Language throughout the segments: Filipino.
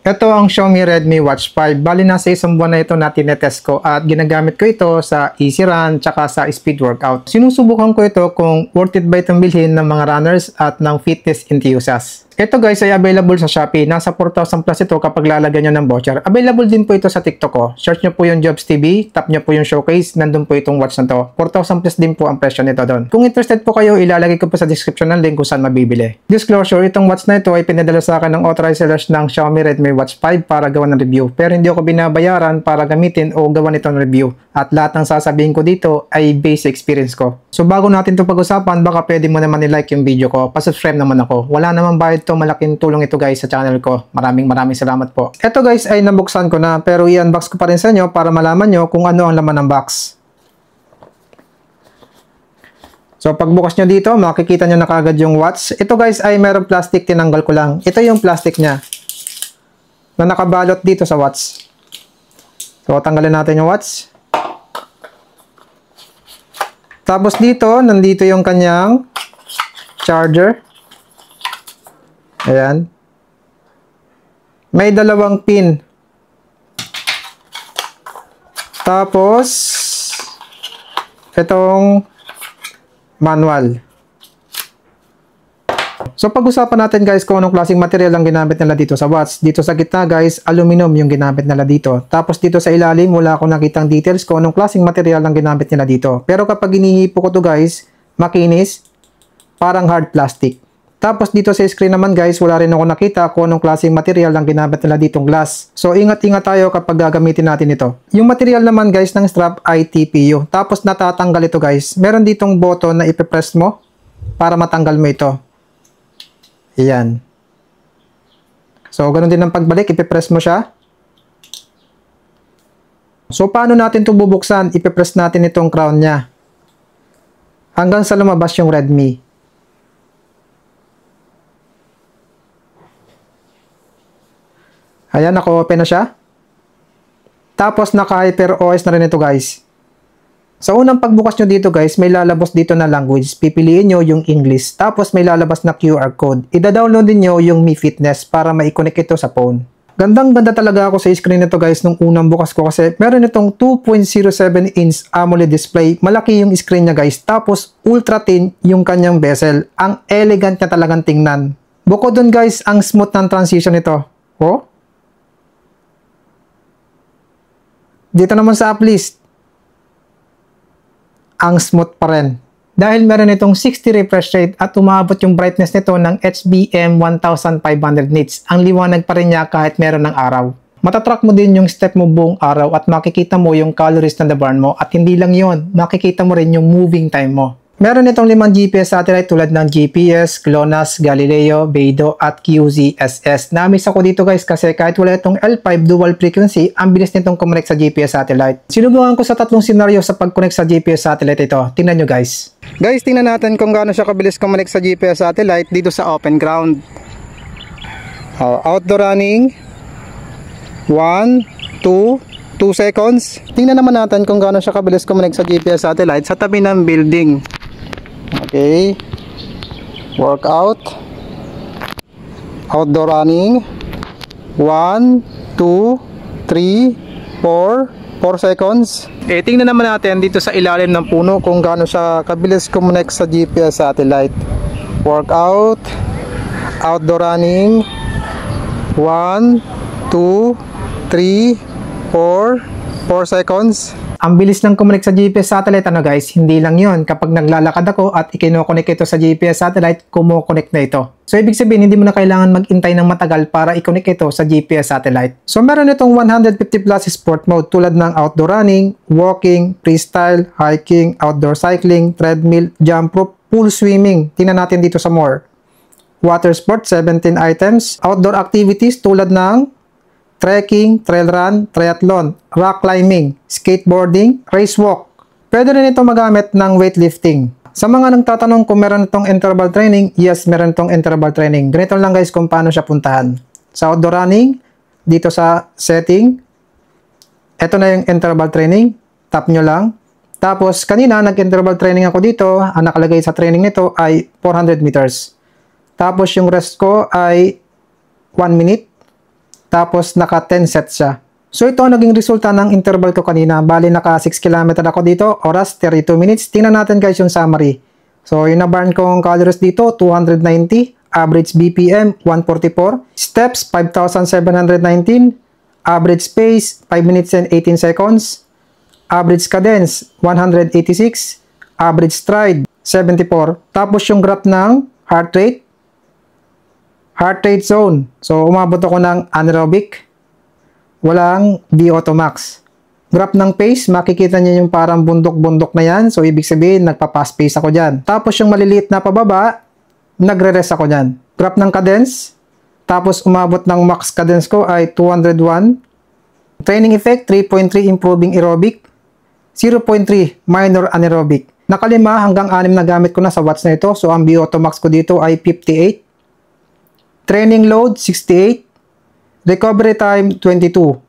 Ito ang Xiaomi Redmi Watch 5. Bali nasa isang buwan na ito na tinetest ko at ginagamit ko ito sa easy run tsaka sa speed workout. Sinusubukan ko ito kung worth it ba itong bilhin ng mga runners at ng fitness enthusiasts. Ito guys ay available sa Shopee. Nasa 4,000 plus ito kapag lalagyan nyo ng voucher. Available din po ito sa TikTok ko. Search nyo po yung Jobs TV, tap nyo po yung showcase, nandun po itong watch na to. 4,000 plus din po ang presyo nito doon. Kung interested po kayo, ilalagay ko po sa description ng link kung saan mabibili. Disclosure, itong watch na ito ay pinadala sa akin ng authorized sellers ng Xiaomi Redmi Watch 5 para gawa ng review. Pero hindi ako binabayaran para gamitin o gawa nitong review. At lahat ng sasabihin ko dito ay base experience ko. So bago natin ito pag-usapan, baka pwede mo naman i-like yung video ko. Pa-subscribe naman ako. Wala naman bayad to, malaking tulong ito guys sa channel ko. Maraming salamat po. Ito guys ay nabuksan ko na pero i-unbox ko pa rin sa inyo para malaman nyo kung ano ang laman ng box. So pagbukas nyo dito, makikita nyo na kagad yung watch. Ito guys ay merong plastic, tinanggal ko lang. Ito yung plastic nya na nakabalot dito sa watch. So tanggalin natin yung watch. Tapos dito, nandito yung kanyang charger. Ayan. May dalawang pin. Tapos, itong manual. So, pag-usapan natin guys kung anong klaseng material ang ginamit nila dito sa watch. Dito sa gitna guys, aluminum yung ginamit nila dito. Tapos dito sa ilalim, wala akong nakitang details kung anong klaseng material ang ginamit nila dito. Pero kapag inihipo ko to guys, makinis, parang hard plastic. Tapos dito sa screen naman guys, wala rin ako nakita kung anong klaseng material ang ginamit nila ditong glass. So ingat-ingat tayo kapag gagamitin natin ito. Yung material naman guys ng strap ay TPU. Tapos natatanggal ito guys. Meron ditong button na ipipress mo para matanggal mo ito. Ayan. So ganun din ang pagbalik, ipipress mo siya. So paano natin ito bubuksan? Ipipress natin itong crown niya. Hanggang sa lumabas yung Redmi. Ayan, naka-open na siya. Tapos, naka-Hyper OS na rin ito, guys. Sa unang pagbukas nyo dito, guys, may lalabas dito na language. Pipiliin nyo yung English. Tapos, may lalabas na QR code. Ida-download din nyo yung Mi Fitness para mai-connect ito sa phone. Gandang-ganda talaga ako sa screen nito, guys, nung unang bukas ko kasi meron itong 2.07-inch AMOLED display. Malaki yung screen niya, guys. Tapos, ultra thin yung kanyang bezel. Ang elegant niya talagang tingnan. Bukod dun, guys, ang smooth ng transition nito. Oh? Dito naman sa app list, ang smooth pa rin. Dahil meron itong 60 refresh rate at umabot yung brightness nito ng HBM 1500 nits. Ang liwanag pa rin niya kahit meron ng araw. Matatrack mo din yung step mo buong araw at makikita mo yung calories na naburn mo. At hindi lang yon, makikita mo rin yung moving time mo. Meron itong 5 GPS satellite tulad ng GPS, GLONASS, Galileo, Beidou at QZSS. Na-miss ako dito guys kasi kahit wala itong L5 dual frequency, ang bilis nitong connect sa GPS satellite. Sinubukan ko sa 3 scenario sa pag-connect sa GPS satellite ito. Tingnan nyo guys. Guys, tingnan natin kung gaano siya kabilis connect sa GPS satellite dito sa open ground. Outdoor running. 1, 2, 2 seconds. Tingnan naman natin kung gaano siya kabilis connect sa GPS satellite sa tabi ng building. Okay. Workout. Outdoor running. 1, 2, 3, 4. 4 seconds. Tingnan naman natin dito sa ilalim ng puno kung gaano siya kabilis connect sa GPS satellite. Workout. Outdoor running. 1, 2, 3, 4 seconds. Ang bilis ng connect sa GPS satellite guys, hindi lang yon. Kapag naglalakad ako at ikino-connect ito sa GPS satellite, kumo-connect na ito. So ibig sabihin, hindi mo na kailangan mag-intay ng matagal para i-connect ito sa GPS satellite. So meron itong 150 plus sport mode tulad ng outdoor running, walking, freestyle, hiking, outdoor cycling, treadmill, jump rope, pool swimming. Tingnan natin dito sa more. Water sport, 17 items. Outdoor activities tulad ng trekking, trail run, triathlon, rock climbing, skateboarding, race walk. Pwede rin ito magamit ng weightlifting. Sa mga nagtatanong kung meron itong interval training, yes, meron itong interval training. Ganito lang guys kung paano siya puntahan. Sa outdoor running, dito sa setting, ito na yung interval training. Tap nyo lang. Tapos kanina nag-interval training ako dito. Ang nakalagay sa training nito ay 400 meters. Tapos yung rest ko ay 1 minute. Tapos naka 10 sets siya. So ito ang naging resulta ng interval ko kanina. Bali naka 6 km ako dito, oras 32 minutes. Tingnan natin guys yung summary. So yung na-burn kong calories dito, 290. Average BPM, 144. Steps, 5,719. Average pace, 5 minutes and 18 seconds. Average cadence, 186. Average stride, 74. Tapos yung graph ng heart rate zone. So umabot ako ng anaerobic. Walang VO2 max. Graph ng pace, makikita niyo yung parang bundok-bundok na yan. So, ibig sabihin, nagpa-fast pace ako dyan. Tapos, yung maliliit na pababa, nagre-rest ako dyan. Graph ng cadence, tapos umabot ng max cadence ko ay 201. Training effect, 3.3 improving aerobic, 0.3 minor anaerobic. Nakalima hanggang 6 na gamit ko na sa watts na ito. So, ang VO2 max ko dito ay 58. Training load, 68. Recovery time, 22.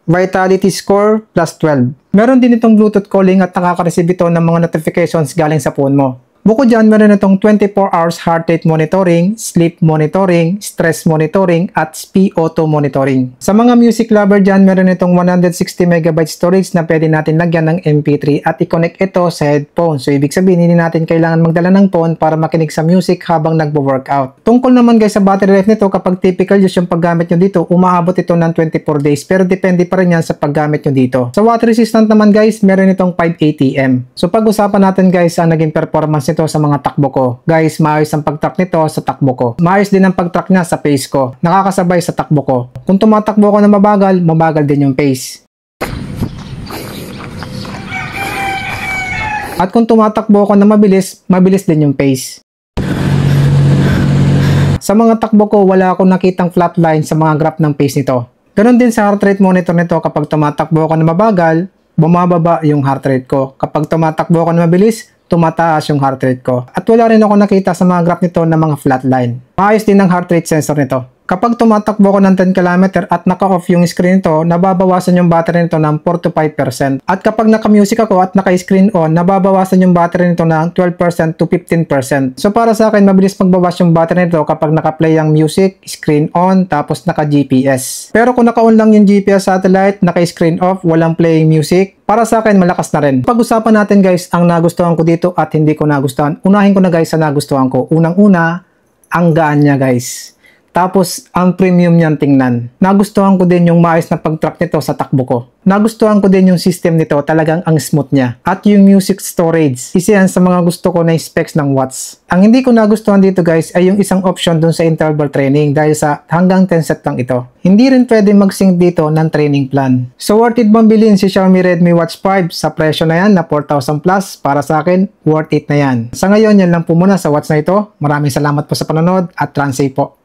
Vitality score, plus 12. Meron din itong Bluetooth calling at nakaka-receive ito ng mga notifications galing sa phone mo. Bukod dyan, meron itong 24 hours heart rate monitoring, sleep monitoring, stress monitoring, at SpO2 monitoring. Sa mga music lover dyan, meron itong 160 MB storage na pwede natin lagyan ng MP3 at i-connect ito sa headphone. So, ibig sabihin, hindi natin kailangan magdala ng phone para makinig sa music habang nagbo-workout. Tungkol naman guys sa battery life nito, kapag typical use yung paggamit nyo dito, umaabot ito ng 24 days. Pero depende pa rin yan sa paggamit nyo dito. Sa water resistant naman guys, meron itong 5 ATM. So, pag-usapan natin guys ang naging performance ito sa mga takbo ko. Guys, maayos ang pag-track nito sa takbo ko. Maayos din ang pag-track niya sa pace ko. Nakakasabay sa takbo ko. Kung tumatakbo ko na mabagal, mabagal din yung pace. At kung tumatakbo ko na mabilis, mabilis din yung pace. Sa mga takbo ko, wala akong nakitang flat line sa mga graph ng pace nito. Ganon din sa heart rate monitor nito, kapag tumatakbo ko na mabagal, bumababa yung heart rate ko. Kapag tumatakbo ko na mabilis, tumataas yung heart rate ko. At wala rin ako nakita sa mga graph nito na mga flat line. Maayos din ang heart rate sensor nito. Kapag tumatakbo ko ng 10 km at naka-off yung screen nito, nababawasan yung battery nito ng 4 to 5%. At kapag naka-music ako at naka-screen on, nababawasan yung battery nito ng 12% to 15%. So para sa akin, mabilis magbawas yung battery nito kapag naka-play ang music, screen on, tapos naka-GPS. Pero kung naka-on lang yung GPS satellite, naka-screen off, walang playing music, para sa akin, malakas na rin. Pag-usapan natin guys, ang nagustuhan ko dito at hindi ko nagustuhan. Unahin ko na guys sa nagustuhan ko. Unang-una, ang gaan niya guys. Tapos, ang premium niyang tingnan. Nagustuhan ko din yung maayos na pag-track nito sa takbo ko. Nagustuhan ko din yung system nito, talagang ang smooth niya. At yung music storage, isa yan sa mga gusto ko na specs ng watts. Ang hindi ko nagustuhan dito guys ay yung isang option dun sa interval training dahil sa hanggang 10 set lang ito. Hindi rin pwede mag-sync dito ng training plan. So worth it bang bilhin si Xiaomi Redmi Watch 5 sa presyo na yan na 4,000 plus? Para sa akin, worth it na yan. Sa ngayon, yan lang po muna sa watch na ito. Maraming salamat po sa panonood at transafe po.